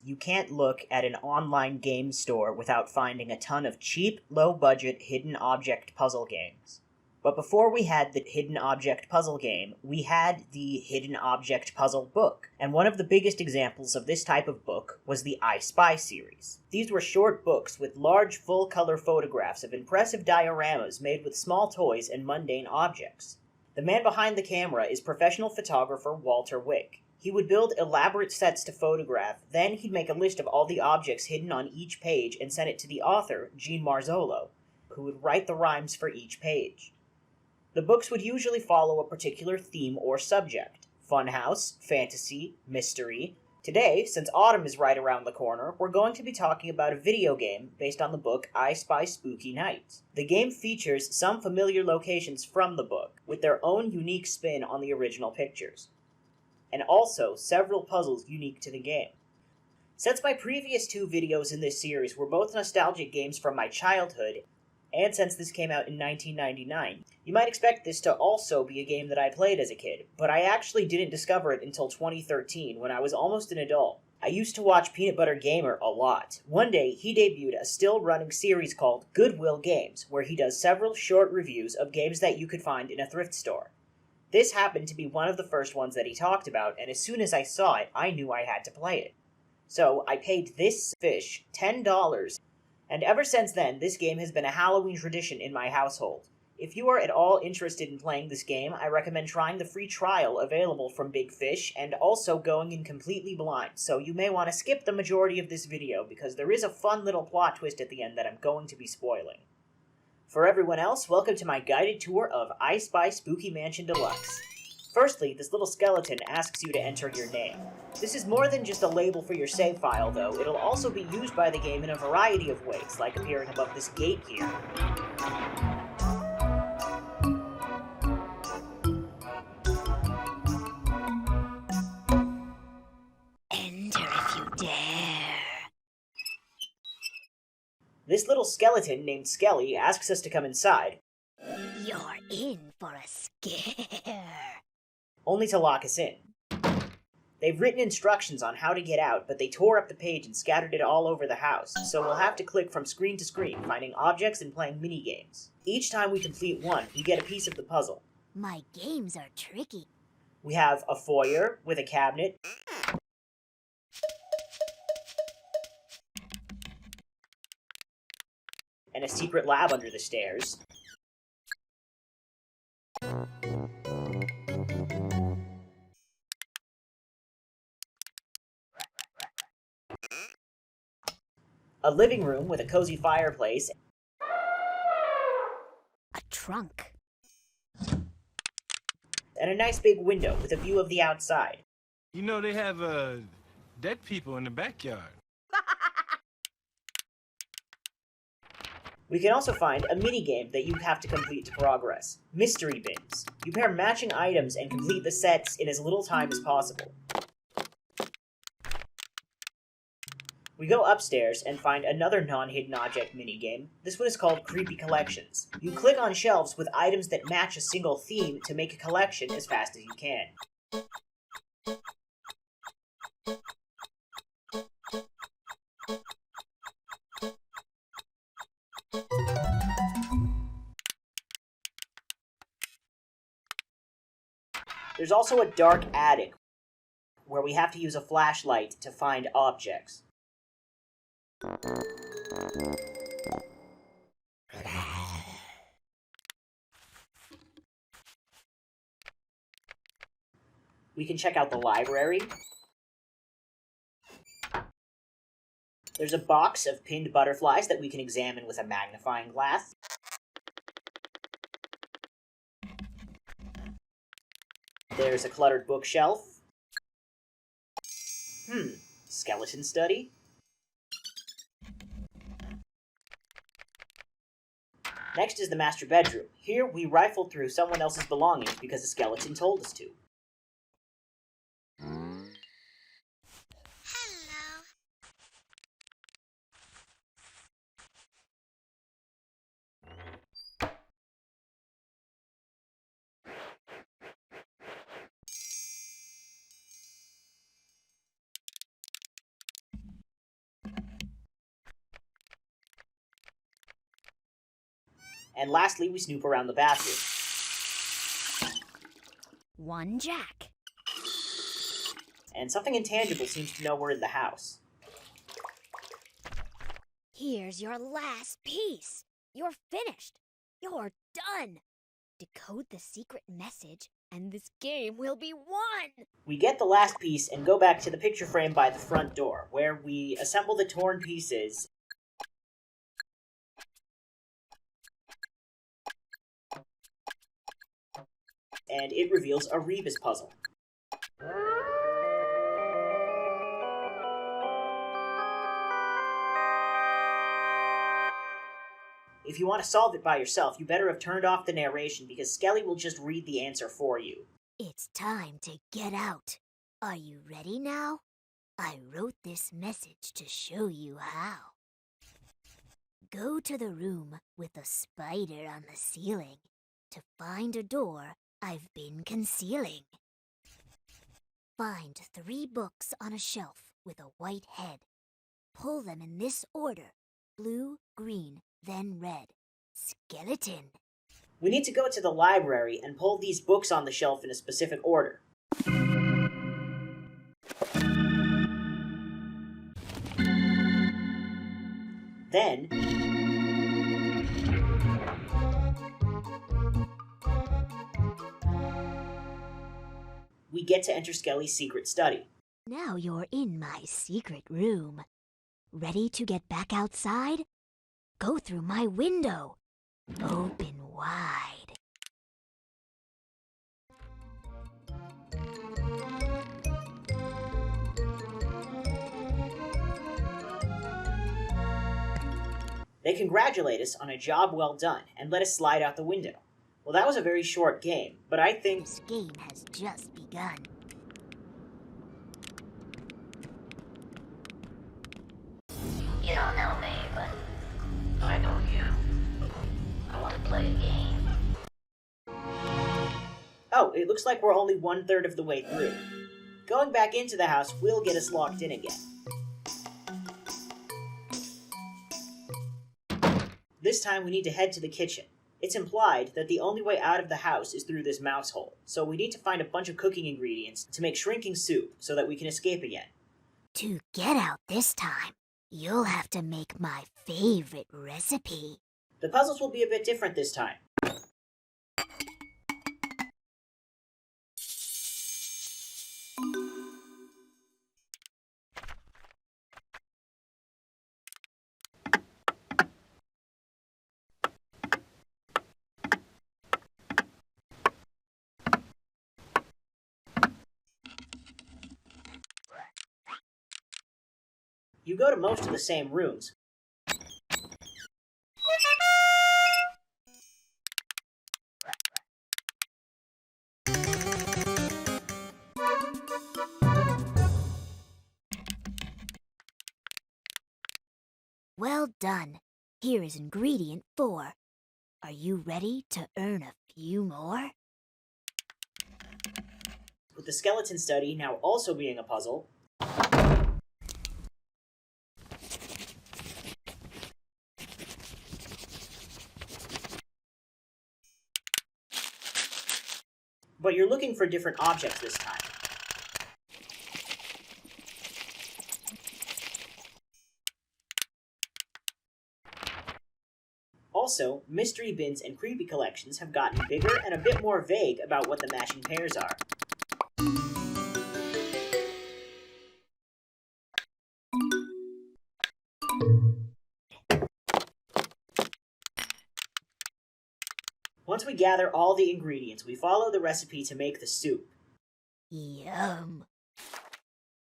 you can't look at an online game store without finding a ton of cheap, low-budget hidden object puzzle games. But before we had the hidden object puzzle game, we had the hidden object puzzle book, and one of the biggest examples of this type of book was the I Spy series. These were short books with large full-color photographs of impressive dioramas made with small toys and mundane objects. The man behind the camera is professional photographer Walter Wick. He would build elaborate sets to photograph, then he'd make a list of all the objects hidden on each page and send it to the author, Gene Marzolo, who would write the rhymes for each page. The books would usually follow a particular theme or subject: funhouse, fantasy, mystery. Today, since autumn is right around the corner, we're going to be talking about a video game based on the book I Spy Spooky Night. The game features some familiar locations from the book, with their own unique spin on the original pictures, and also several puzzles unique to the game. Since my previous two videos in this series were both nostalgic games from my childhood, and since this came out in 1999, you might expect this to also be a game that I played as a kid, but I actually didn't discover it until 2013, when I was almost an adult. I used to watch Peanut Butter Gamer a lot. One day, he debuted a still-running series called Goodwill Games, where he does several short reviews of games that you could find in a thrift store. This happened to be one of the first ones that he talked about, and as soon as I saw it, I knew I had to play it. So I paid this fish $10, and ever since then, this game has been a Halloween tradition in my household. If you are at all interested in playing this game, I recommend trying the free trial available from Big Fish, and also going in completely blind, so you may want to skip the majority of this video because there is a fun little plot twist at the end that I'm going to be spoiling. For everyone else, welcome to my guided tour of I Spy Spooky Mansion Deluxe. Firstly, this little skeleton asks you to enter your name. This is more than just a label for your save file, though. It'll also be used by the game in a variety of ways, like appearing above this gate here. Enter if you dare. This little skeleton named Skelly asks us to come inside, You're in for a scare. only to lock us in. They've written instructions on how to get out, but they tore up the page and scattered it all over the house, so we'll have to click from screen to screen, finding objects and playing mini-games. Each time we complete one, we get a piece of the puzzle. My games are tricky. We have a foyer with a cabinet, and a secret lab under the stairs. A living room with a cozy fireplace, A trunk. and a nice big window with a view of the outside. You know they have dead people in the backyard. We can also find a mini-game that you have to complete to progress. Mystery bins. You pair matching items and complete the sets in as little time as possible. We go upstairs and find another non-hidden object minigame. This one is called Creepy Collections. You click on shelves with items that match a single theme to make a collection as fast as you can. There's also a dark attic, where we have to use a flashlight to find objects. We can check out the library. There's a box of pinned butterflies that we can examine with a magnifying glass. There's a cluttered bookshelf. Skeleton study. Next is the master bedroom. Here we rifled through someone else's belongings because the skeleton told us to. Hello. And lastly, we snoop around the bathroom. 1 jack. And something intangible seems to know we're in the house. Here's your last piece. You're finished. You're done. Decode the secret message, and this game will be won! We get the last piece and go back to the picture frame by the front door, where we assemble the torn pieces. And it reveals a rebus puzzle. If you want to solve it by yourself, you better have turned off the narration because Skelly will just read the answer for you. It's time to get out. Are you ready now? I wrote this message to show you how. Go to the room with a spider on the ceiling to find a door I've been concealing. Find 3 books on a shelf with a white head. Pull them in this order: blue, green, then red. Skeleton. We need to go to the library and pull these books on the shelf in a specific order. Then, we get to enter Skelly's secret study. Now you're in my secret room. Ready to get back outside? Go through my window. Open wide. They congratulate us on a job well done and let us slide out the window. Well, that was a very short game, but I think This game has just begun. You don't know me, but I know you. I want to play a game. Oh, it looks like we're only 1/3 of the way through. Going back into the house will get us locked in again. This time we need to head to the kitchen. It's implied that the only way out of the house is through this mouse hole, so we need to find a bunch of cooking ingredients to make shrinking soup so that we can escape again. To get out this time, you'll have to make my favorite recipe. The puzzles will be a bit different this time. You go to most of the same rooms. Well done. Here is ingredient 4. Are you ready to earn a few more? With the skeleton study now also being a puzzle, but you're looking for different objects this time. Also, mystery bins and creepy collections have gotten bigger and a bit more vague about what the matching pairs are. Once we gather all the ingredients, we follow the recipe to make the soup. Yum.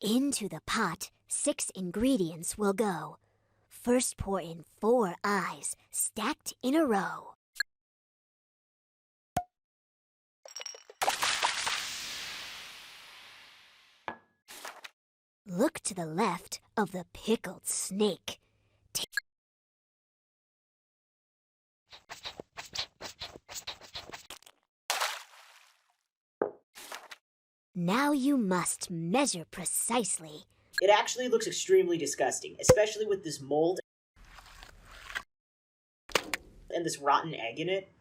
Into the pot, 6 ingredients will go. First pour in 4 eyes, stacked in a row. Look to the left of the pickled snake. Now you must measure precisely. It actually looks extremely disgusting, especially with this mold and this rotten egg in it?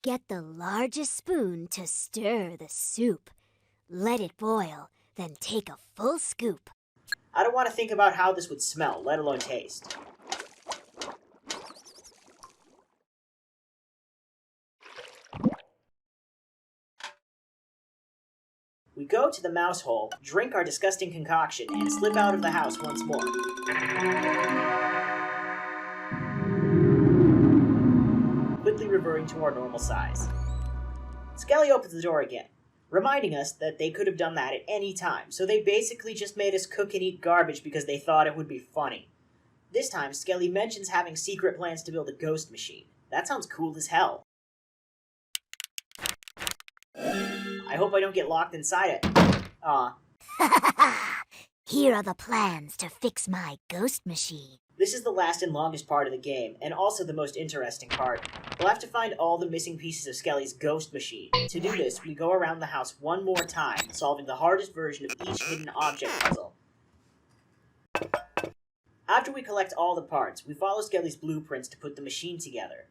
Get the largest spoon to stir the soup. Let it boil, then take a full scoop. I don't want to think about how this would smell, let alone taste. We go to the mouse hole, drink our disgusting concoction, and slip out of the house once more. Quickly reverting to our normal size. Skelly opens the door again, reminding us that they could have done that at any time, so they basically just made us cook and eat garbage because they thought it would be funny. This time, Skelly mentions having secret plans to build a ghost machine. That sounds cool as hell. I hope I don't get locked inside it. Aw. Here are the plans to fix my ghost machine. This is the last and longest part of the game, and also the most interesting part. We'll have to find all the missing pieces of Skelly's ghost machine. To do this, we go around the house one more time, solving the hardest version of each hidden object puzzle. After we collect all the parts, we follow Skelly's blueprints to put the machine together.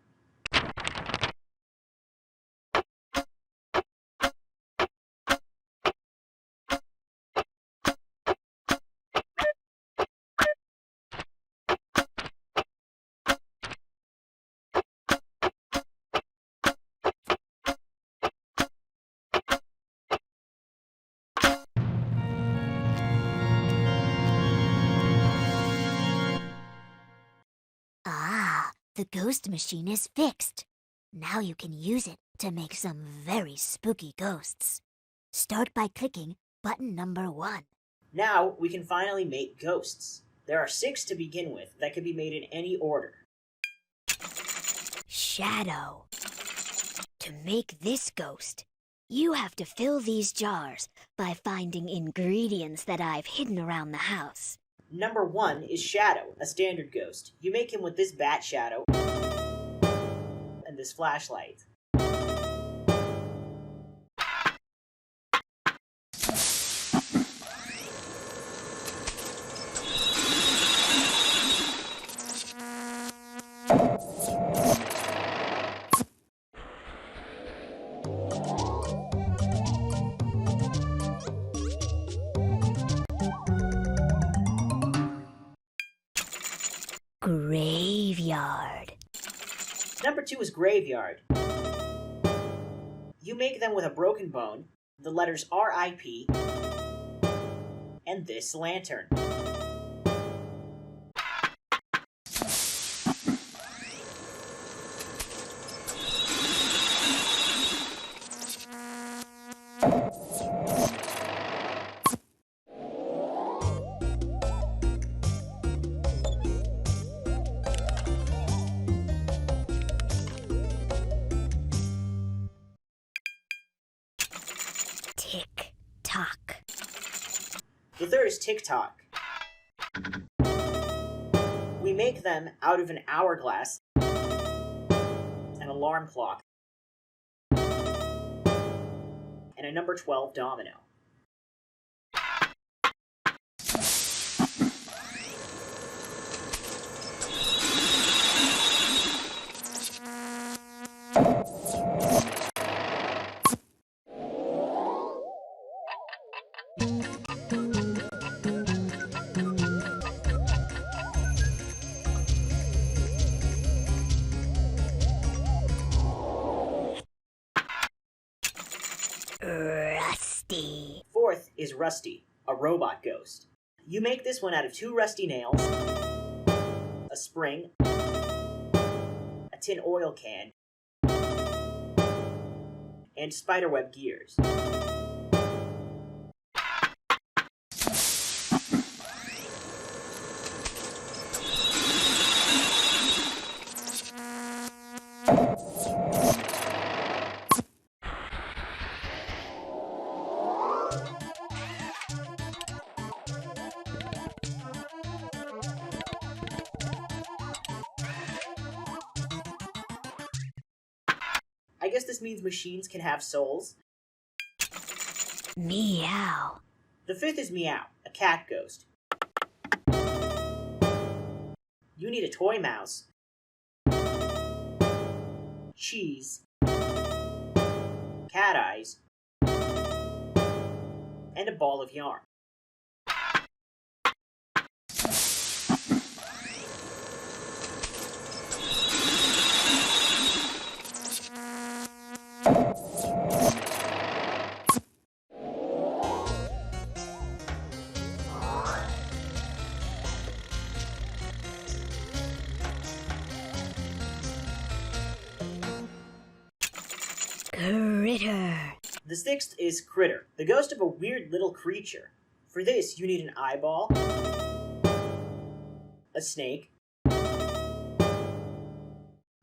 Ah, the ghost machine is fixed. Now you can use it to make some very spooky ghosts. Start by clicking button number 1. Now, we can finally make ghosts. There are 6 to begin with that can be made in any order. Shadow. To make this ghost, you have to fill these jars by finding ingredients that I've hidden around the house. Number 1 is Shadow, a standard ghost. You make him with this bat shadow and this flashlight. Graveyard. Number 2 is Graveyard. You make them with a broken bone, the letters RIP, and this lantern. Tick-tock. The third is TikTok. We make them out of an hourglass, an alarm clock, and a number 12 domino. Rusty. Fourth is Rusty, a robot ghost. You make this one out of 2 rusty nails, a spring, a tin oil can, and spiderweb gears. I guess this means machines can have souls. Meow. The 5th is Meow, a cat ghost. you need a toy mouse, cheese, cat eyes, and a ball of yarn. Critter. The sixth is Critter, the ghost of a weird little creature. For this, you need an eyeball, a snake,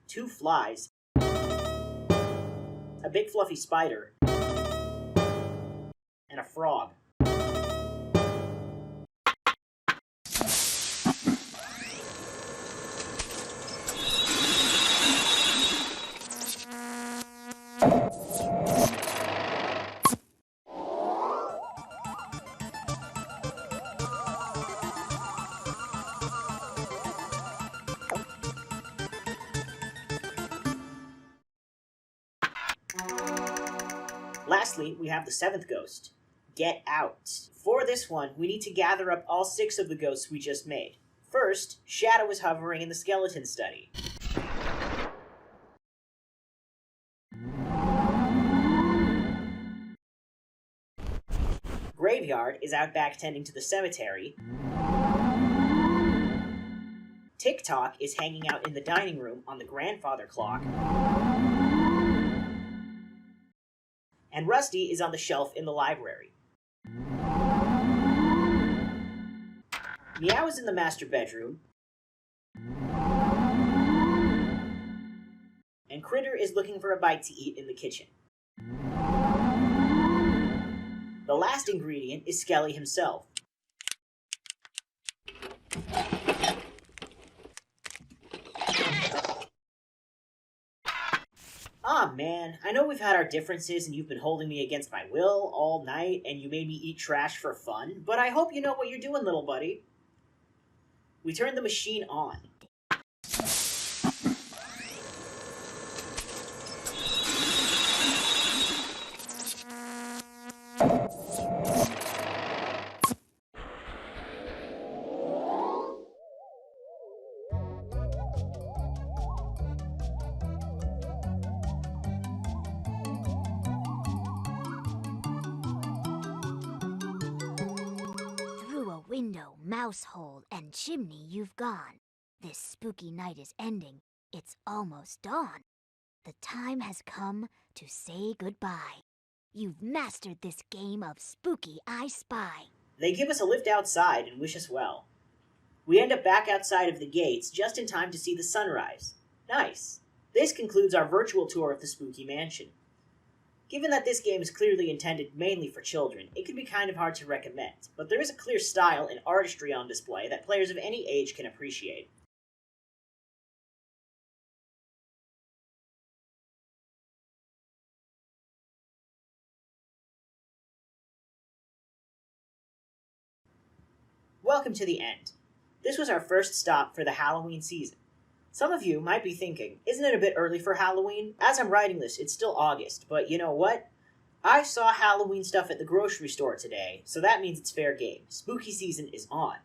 2 flies, a big fluffy spider, and a frog. Lastly, we have the 7th ghost, Get Out. For this one, we need to gather up all 6 of the ghosts we just made. First, Shadow is hovering in the skeleton study. Graveyard is out back tending to the cemetery. TikTok is hanging out in the dining room on the grandfather clock. And Rusty is on the shelf in the library. Meow is in the master bedroom. And Critter is looking for a bite to eat in the kitchen. The last ingredient is Skelly himself. Ah, man, I know we've had our differences and you've been holding me against my will all night and you made me eat trash for fun, but I hope you know what you're doing, little buddy. We turned the machine on. Through a window, mouse hole, and chimney you've gone. This spooky night is ending. It's almost dawn. The time has come to say goodbye. You've mastered this game of Spooky I Spy. They give us a lift outside and wish us well. We end up back outside of the gates just in time to see the sunrise. Nice. This concludes our virtual tour of the Spooky Mansion. Given that this game is clearly intended mainly for children, it can be kind of hard to recommend, but there is a clear style and artistry on display that players of any age can appreciate. Welcome to the end. This was our first stop for the Halloween season. Some of you might be thinking, isn't it a bit early for Halloween? As I'm writing this, it's still August, but you know what? I saw Halloween stuff at the grocery store today, so that means it's fair game. Spooky season is on.